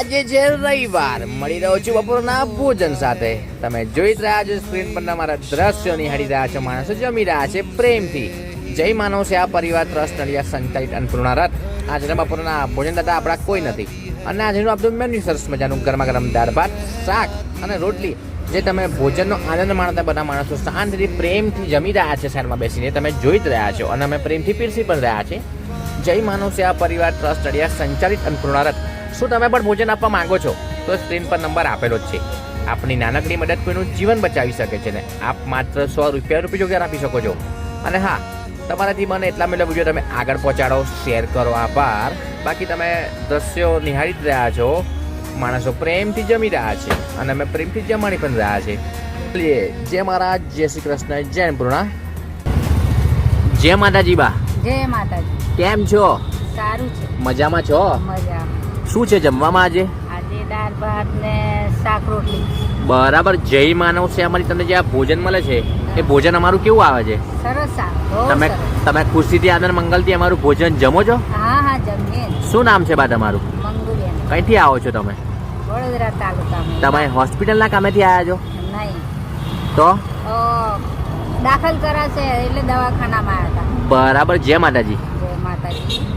આજે છે રવિવાર, મળી રહ્યો છું બપોરના ભોજન સાથે. તમે જોઈ જ રહ્યા છો સ્ક્રીન પરના મારા દ્રશ્યો નિહાળી રહ્યા છો. માણસો જમી રહ્યા છે પ્રેમથી. જય માનવ છે આ પરિવાર ટ્રસ્ટ નડિયાદ સંચાલિત અન્નપૂર્ણા રથ. આજના બપોરના ભોજન દાતા આપણા કોઈ નથી. અને આજનું આપણું મેન્યુ સરસ મજાનું ગરમા ગરમ દાળ ભાત, શાક અને રોટલી, જે તમે ભોજનનો આનંદ માણતા બધા માણસો શાંતિથી પ્રેમથી જમી રહ્યા છે સાઈડમાં બેસીને, તમે જોઈ જ રહ્યા છો. અને અમે પ્રેમથી પીરસી પણ રહ્યા છે. જય માનવ છે આ પરિવાર ટ્રસ્ટ નડિયાદ સંચાલિત અન્નપૂર્ણા રથ. શું તમે પણ ભોજન આપવા માંગો છો તો સ્ક્રીન પર નંબર આપેલો જ છે. આપની નાનકડી મદદ કોઈનું જીવન બચાવી શકે છે ને આપ માત્ર 100 રૂપિયા જોગર આપી શકો છો. અને હા, તમારાથી મને એટલા મેળો વિડીયો તમે આગળ પહોંચાડો, શેર કરો, આભાર. બાકી તમે દ્રશ્યો નિહાળી જ રહ્યા છો. માણસો પ્રેમથી જમી રહ્યા છે અને અમે પ્રેમથી જમાડી પણ રહ્યા છે. જય મહારાજ, જય શ્રી કૃષ્ણ, જય અન્નપૂર્ણા. જય માતાજી બા. જય માતાજી. કેમ છો? સારું છે. મજામાં છો? મજા. શું છે જમવામાં આજે? આજે દાળ ભાત ને શાક રોટલી. બરાબર. જય માનવ છે અમારી તમને જે આ ભોજન મળે છે એ ભોજન અમારું કેવું આવે છે? સરસ આવે. તમે તમે ખુશીથી આનંદ મંગલથી અમારું ભોજન જમો છો? હા હા જમીએ. શું નામ છે બા તમારું? મંગુબેન. કઈથી આવો છો તમે? વડોદરા તાલુકામાં. તમે હોસ્પિટલના કામેથી આવ્યા છો? નહીં તો દાખલ કરાશે એટલે દવાખાનામાં આવ્યા હતા. બરાબર. જય માતાજી. જય માતાજી.